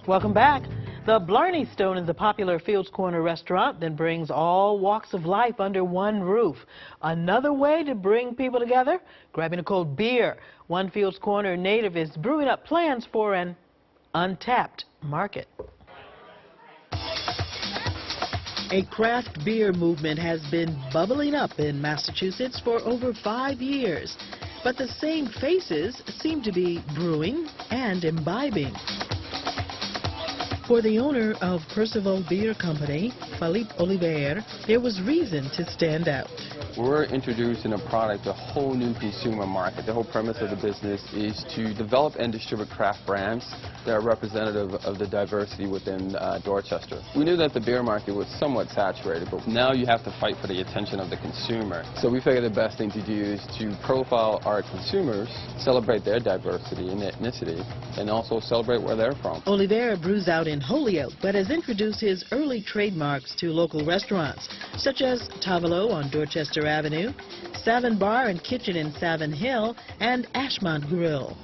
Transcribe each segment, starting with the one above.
Welcome back. The Blarney Stone is a popular Fields Corner restaurant that brings all walks of life under one roof. Another way to bring people together? Grabbing a cold beer. One Fields Corner native is brewing up plans for an untapped market. A craft beer movement has been bubbling up in Massachusetts for over 5 years. But the same faces seem to be brewing and imbibing. For the owner of Percival Beer Company, Philippe Olivier, there was reason to stand out. We're introducing a product, a whole new consumer market. The whole premise of the business is to develop and distribute craft brands that are representative of the diversity within Dorchester. We knew that the beer market was somewhat saturated, but now you have to fight for the attention of the consumer. So we figured the best thing to do is to profile our consumers, celebrate their diversity and ethnicity, and also celebrate where they're from. Olivier brews out in Holyoke, but has introduced his early trademarks to local restaurants, such as Tavolo on Dorchester Avenue, Savin Bar and Kitchen in Savin Hill, and Ashmont Grill.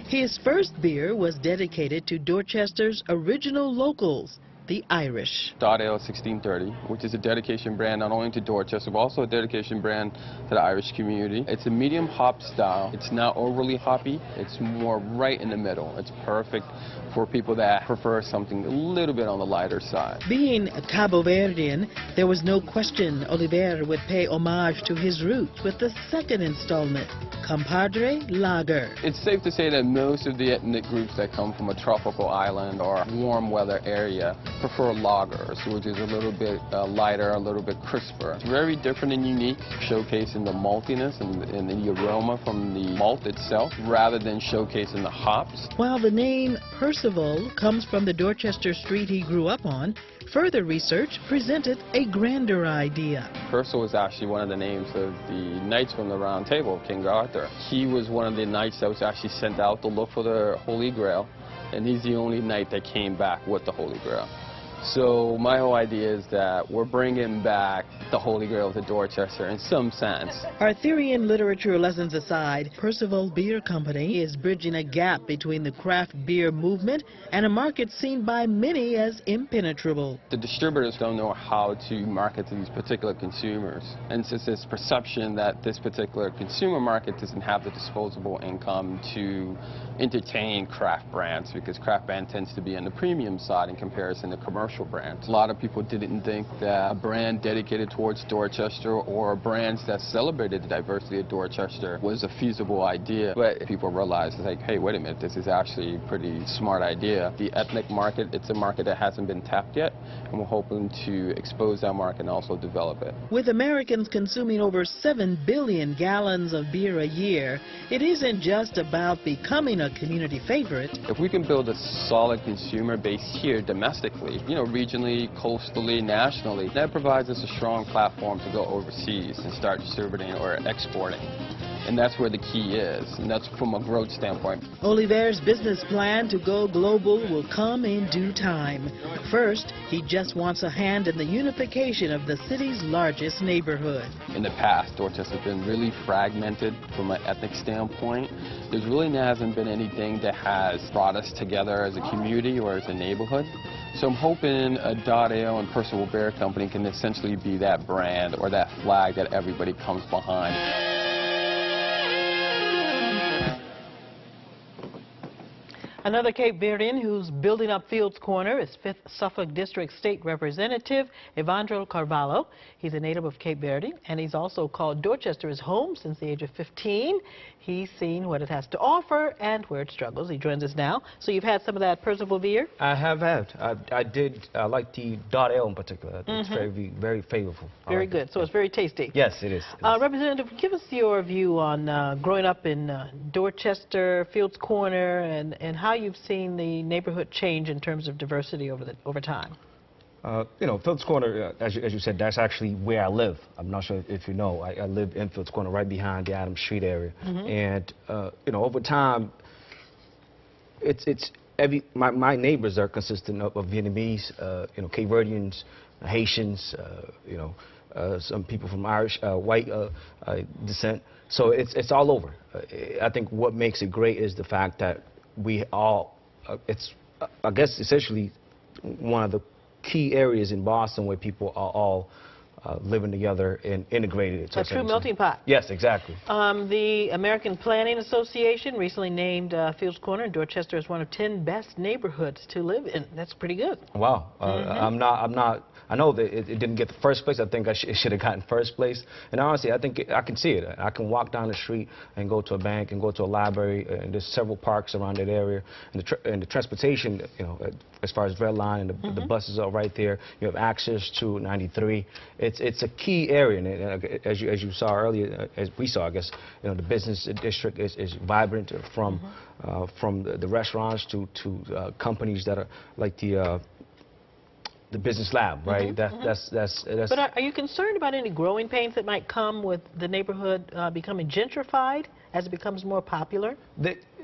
His first beer was dedicated to Dorchester's original locals, the Irish. Dot Ale 1630, which is a dedication brand not only to Dorchester, but also a dedication brand to the Irish community. It's a medium hop style. It's not overly hoppy. It's more right in the middle. It's perfect for people that prefer something a little bit on the lighter side. Being Cabo Verdean, there was no question Olivier would pay homage to his roots with the second installment, Compadre Lager. It's safe to say that most of the ethnic groups that come from a tropical island or warm weather area prefer lagers, which is a little bit lighter, a little bit crisper. It's very different and unique, showcasing the maltiness and the aroma from the malt itself, rather than showcasing the hops. While the name Percival comes from the Dorchester street he grew up on, further research presented a grander idea. Percival was actually one of the names of the knights from the Round Table of King Arthur. He was one of the knights that was actually sent out to look for the Holy Grail, and he's the only knight that came back with the Holy Grail. So my whole idea is that we're bringing back the Holy Grail to Dorchester in some sense. Arthurian literature lessons aside, Percival Beer Company is bridging a gap between the craft beer movement and a market seen by many as impenetrable. The distributors don't know how to market to these particular consumers. And since there's perception that this particular consumer market doesn't have the disposable income to entertain craft brands, because craft brand tends to be on the premium side in comparison to commercial brands. A lot of people didn't think that a brand dedicated towards Dorchester or brands that celebrated the diversity of Dorchester was a feasible idea. But people realized, like, hey, wait a minute, this is actually a pretty smart idea. The ethnic market, it's a market that hasn't been tapped yet, and we're hoping to expose that market and also develop it. With Americans consuming over 7 billion gallons of beer a year, it isn't just about becoming a community favorite. If we can build a solid consumer base here domestically, regionally, coastally, nationally, that provides us a strong platform to go overseas and start distributing or exporting. And that's where the key is, and that's from a growth standpoint. Olivier's business plan to go global will come in due time. First, he just wants a hand in the unification of the city's largest neighborhood. In the past, Dorchester has been really fragmented from an ethnic standpoint. There really hasn't been anything that has brought us together as a community or as a neighborhood. So I'm hoping a Dot Ale and Percival Beer Company can essentially be that brand or that flag that everybody comes behind. Another Cape Verdean who's building up Fields Corner is 5th Suffolk District State Representative Evandro Carvalho. He's a native of Cape Verde, and he's also called Dorchester his home since the age of 15. He's seen what it has to offer and where it struggles. He joins us now. So you've had some of that Percival beer? I have had. I like the Dot Ale in particular. It's very, very flavorful. Very good. So it's very tasty. Yes, it is. Representative, give us your view on growing up in Dorchester, Fields Corner, and how you've seen the neighborhood change in terms of diversity over time. Fields Corner, as you said, that's actually where I live. I'm not sure if you know. I live in Fields Corner, right behind the Adams Street area. And over time, my neighbors are consistent of Vietnamese, Cape Verdeans, Haitians, some people from Irish, white descent. So it's all over. I think what makes it great is the fact that we all, it's I guess, essentially one of the key areas in Boston where people are all living together and integrated. A true melting pot. Yes, exactly. The American Planning Association recently named Fields Corner in Dorchester as one of 10 best neighborhoods to live in. That's pretty good. Wow. I'm not. I know that it didn't get the first place. I think it should have gotten first place. And honestly, I think I can see it. I can walk down the street and go to a bank and go to a library, and there's several parks around that area. And the transportation, you know, as far as Red Line and the buses are right there. You have access to 93. It's a key area, and as you saw earlier, as we saw, I guess, you know, the business district is vibrant from the restaurants to companies that are like the business lab, right? That's. But are you concerned about any growing pains that might come with the neighborhood becoming gentrified as it becomes more popular?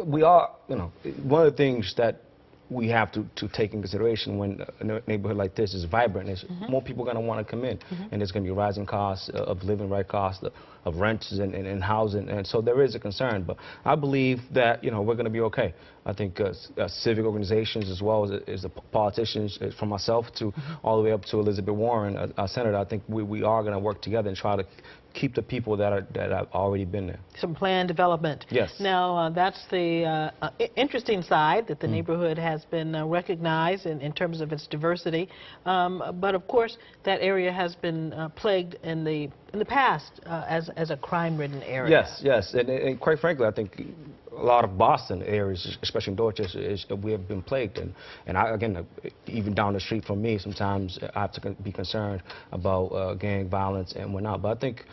We are, you know, one of the things that we have to take in consideration when a neighborhood like this is vibrant is more people are going to want to come in, and there's going to be rising costs of living, right, costs of rents and housing, and so there is a concern. But I believe that, you know, we're going to be okay. I think civic organizations as well as the politicians, from myself to all the way up to Elizabeth Warren, our senator, I think we are going to work together and try to keep the people that have already been there. Some planned development. Yes. Now, that's the interesting side, that the neighborhood has been recognized in terms of its diversity. But of course, that area has been plagued in the past as a crime-ridden area. Yes, and quite frankly, I think a lot of Boston areas, especially in Dorchester, we have been plagued. And again, even down the street from me, sometimes I have to be concerned about gang violence and whatnot. But I think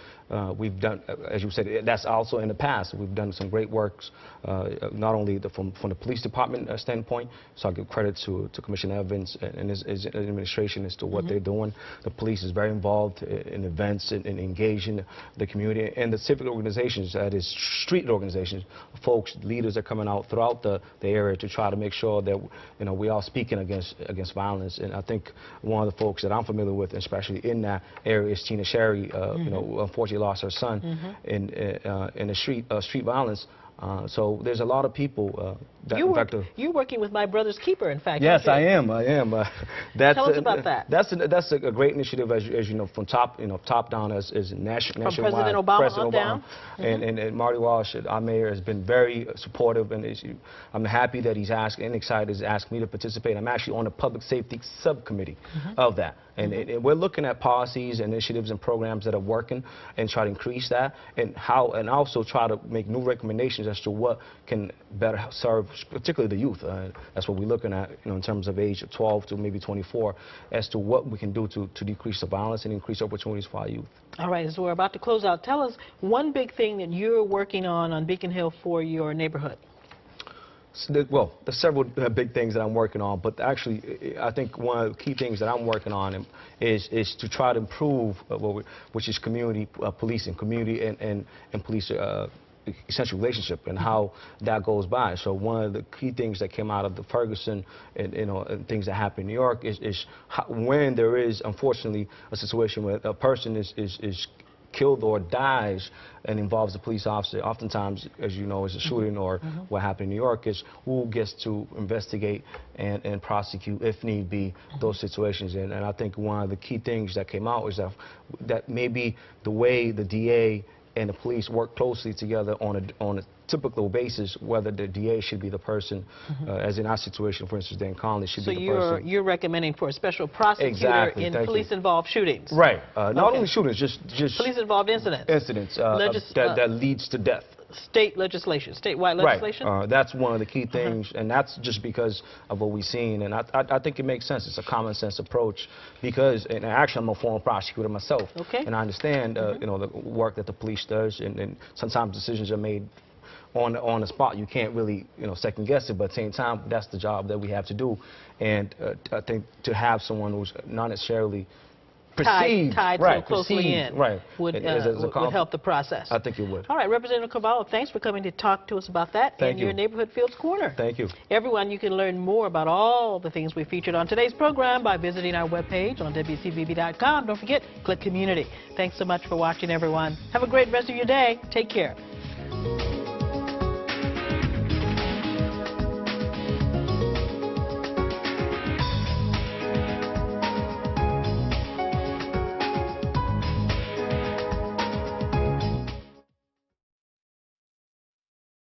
we've done, as you said, that's also in the past. We've done some great works, not only from the police department standpoint, so I give credit to Commissioner Evans and his administration as to what they're doing. The police is very involved in events and engaging the community, and the civic organizations, that is street organizations, folks, leaders are coming out throughout the area to try to make sure that, you know, we are speaking against violence. And I think one of the folks that I'm familiar with, especially in that area, is Tina Sherry. You know, unfortunately lost her son in the street violence. So there's a lot of people that, you're working with My Brother's Keeper, in fact. Yes, I am. Tell us about that. That's a great initiative, as you know, from top down, as nationwide. From President Obama on down. And Marty Walsh, our mayor, has been very supportive, and I'm happy that he's asked and excited to ask me to participate. I'm actually on the public safety subcommittee of that. And we're looking at policies, initiatives, and programs that are working, and try to increase that, and also try to make new recommendations as to what can better serve, particularly the youth. That's what we're looking at, you know, in terms of age of 12 to maybe 24, as to what we can do to decrease the violence and increase opportunities for our youth. All right, so we're about to close out. Tell us one big thing that you're working on Beacon Hill for your neighborhood. Well, there's several big things that I'm working on, but actually, I think one of the key things that I'm working on is to try to improve which is community policing, community and police essential relationship, and how that goes by. So one of the key things that came out of the Ferguson and, you know, and things that happen in New York is how, when there is, unfortunately, a situation where a person is killed or dies and involves a police officer, oftentimes, as you know, is a shooting or what happened in New York, is who gets to investigate and prosecute, if need be, those situations. And I think one of the key things that came out is that maybe the way the DA and the police work closely together on a typical basis, whether the DA should be the person, as in our situation, for instance, Dan Conley should be the person. So you're recommending for a special prosecutor in police-involved shootings? Right. Not only shootings, just police-involved incidents. Incidents that leads to death. State legislation, statewide legislation? Right. That's one of the key things, and that's just because of what we've seen. And I think it makes sense. It's a common sense approach because, and actually, I'm a former prosecutor myself. Okay. And I understand, you know, the work that the police does, and sometimes decisions are made on the spot. You can't really, you know, second guess it, but at the same time, that's the job that we have to do. And I think to have someone who's not necessarily tied so closely in would help the process. I think it would. All right, Representative Carvalho, thanks for coming to talk to us about that in your neighborhood Fields Corner. Thank you. Everyone, you can learn more about all the things we featured on today's program by visiting our webpage on WCVB.com. Don't forget, click Community. Thanks so much for watching, everyone. Have a great rest of your day. Take care.